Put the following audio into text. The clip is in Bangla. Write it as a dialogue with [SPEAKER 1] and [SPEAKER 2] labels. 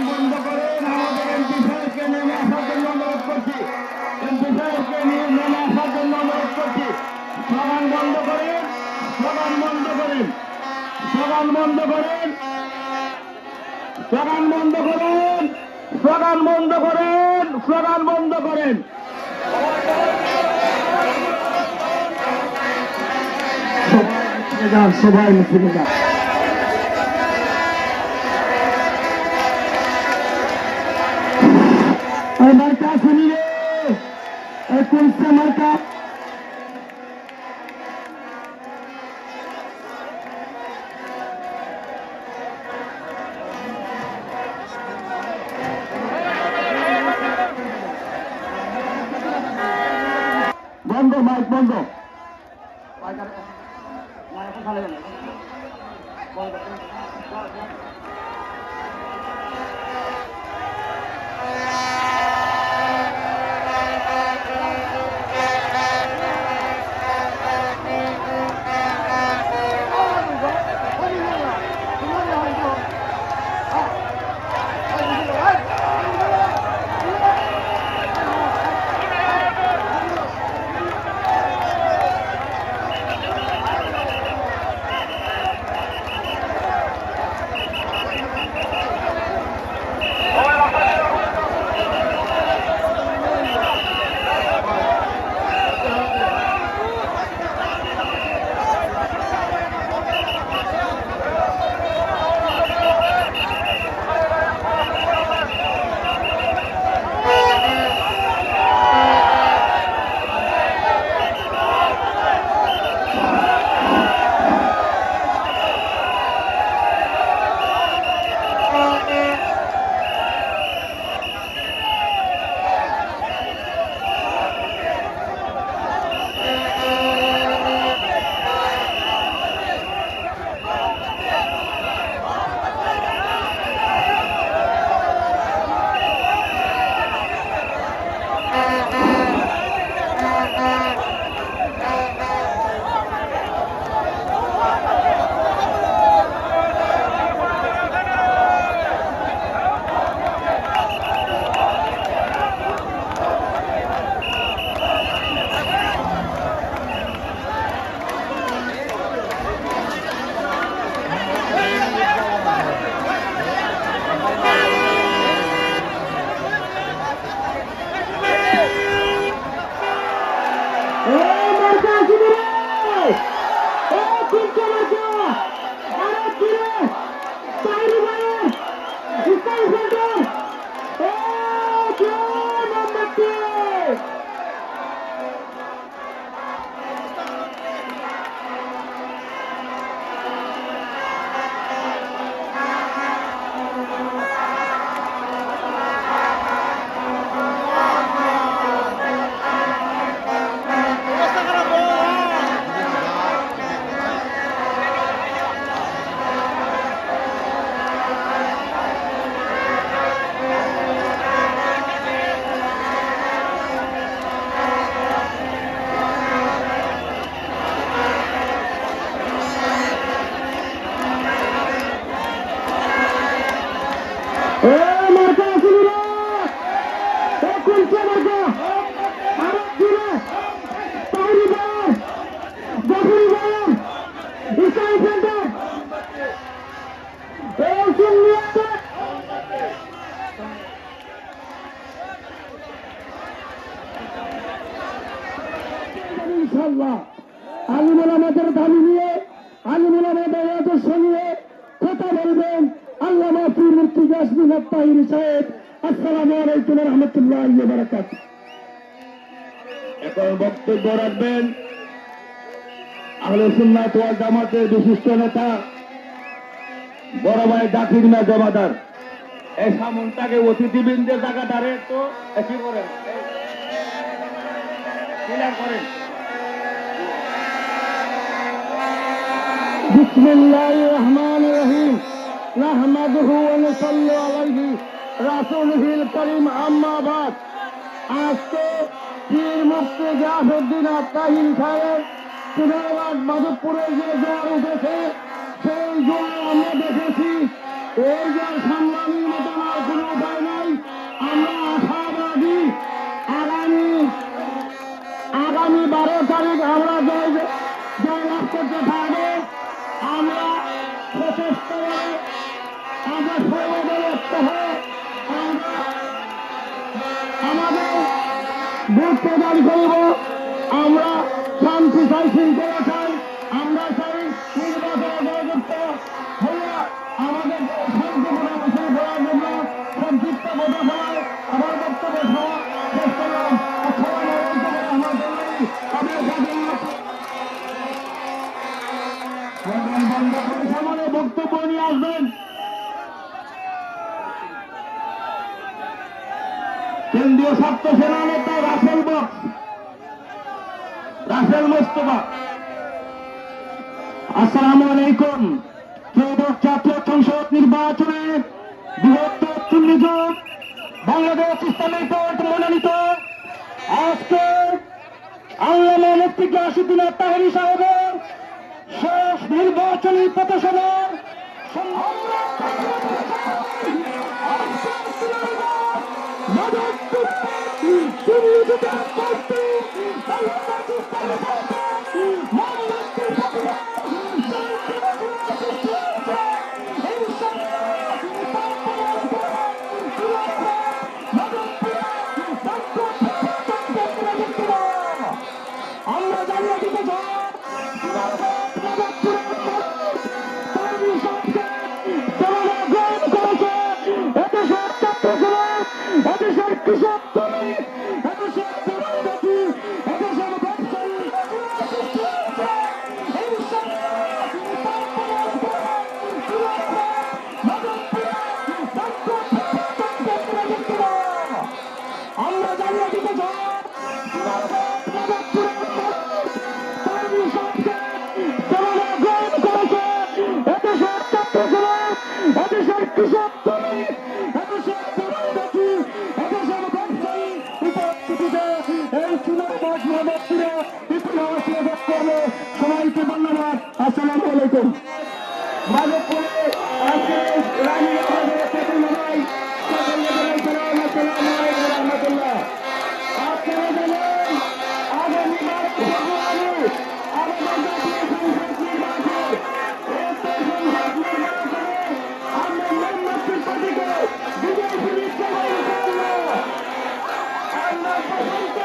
[SPEAKER 1] বন্ধ করেন, আমাদের এমপি সাহেবকে নেমে আসার জন্য অনুরোধ করছি। এমপি সাহেবকে নিয়ে নেমে আসার জন্য অনুরোধ করছি। স্লোগান বন্ধ করেন, স্লোগান বন্ধ করেন, স্লোগান বন্ধ করেন, স্লোগান বন্ধ করেন, স্লোগান বন্ধ করেন, স্লোগান বন্ধ করেন। সবাই মিছিলে যান। মার্কা শুনি রে, কোনটা মার্কা? বন্ধ, মাইক বন্ধ। ইনশাআল্লাহ আলিমুল আমাদের দাবি নিয়ে, আলিমুল আমাদের আদর্শ নিয়ে কথা বলবেন আল্লামা পীর মুফতি ইয়াসমিন আত-তাহিরি সাহেব। আসসালামু আলাইকুম ওয়া রাহমাতুল্লাহি ওয়া বারাকাতুহু। এখন বক্তব্য রাখবেন আহলে সুন্নাত ওয়াল জামাতের বিশিষ্ট নেতা বড় ভাই জাকির মিয়া জমাদার। এই সামনটাকে অতিথিবৃন্দের জায়গাটারে তো কি করেন, ক্লিয়ার করেন। বিসমিল্লাহির রহমানির রহিম। নাহমাদুহু ওয়া নুসাল্লি আলাইহি রাসূলিল কারীম, আম্মা বাদ। আজকে পীর মুফতি গিয়াসউদ্দিন আত-তাহিরি সাহেব মুর্শিদাবাদ মাধবপুরে যে জোয়ার উঠেছে সেই জোয়ার আমরা দেখেছি। এই জোয়ার সামলানির মতন আর কোনো উপায় নাই। আমরা আশাবাদী আগামী 12 তারিখ আমরা জয় লাভ করতে পারবো। আমরা সচেষ্ট হয়ে আমরা সর্বদল ঐক্য হয়ে আমরা আমাদের ভোট প্রদান করব। আমরা শান্তি চাই, শৃঙ্খলা চাই, আমরা চাই নির্বাচনে জয়যুক্ত হয়ে আমাদের শান্তিপূর্ণ শৃঙ্খলার জন্য সংক্ষিপ্ত কথা বলায় আমার বক্তব্য সভা শেষ করলাম। আসসালামু আলাইকুম ওয়া রাহমাতুল্লাহি ওয়া বারাকাতুহু। সামনে বক্তব্য নিয়ে আসবেন কেন্দ্রীয় ছাত্র সেনা নেতা রাসেল মোস্তফা। আসসালামু আলাইকুম। ত্রয়োদশ জাতীয় সংসদ নির্বাচনে বৃহত্তর চুল্লি জোট বাংলাদেশ ইসলামী জোট মনোনীত আজকে আল্লামা মুফতি গিয়াসউদ্দিন তাহেরী সাহেবের শেষ নির্বাচনী পথসভার আমরা জানিয়ে দিতে চাই এদেশের ছাত্র সমাজ, এদেশের কৃষক শ্রমিক, এদেশের তরুণী, এদেশের ব্যবসায়ী আমরা জানিয়ে দিতে চাই এদেশের ছাত্র সমাজ, এদেশের কৃষক শ্রমিক, এদেশের তরুণী, এদেশের ব্যবসায়ী উপস্থিতিতে এই চুনারগঞ্জ মাধবপুরে ইতিহাস লেখক করবে। সবাইকে ধন্যবাদ। আসসালামু আলাইকুম। মাধবপুরে আজকে রানী আমাদের প্রতিমা ভাই সকলকে জানাই সালাম। আসসালামু আলাইকুম ওয়া রাহমাতুল্লাহ। আপনারা জানেন আগামী 12 ফেব্রুয়ারি আমাদের জাতীয় সংসদ নির্বাচন। এই সংসদ নির্বাচনে আমরা মোহাম্মদপুর পার্টিকে বিজয় সুনিশ্চিত করব। আমরা প্রশান্ত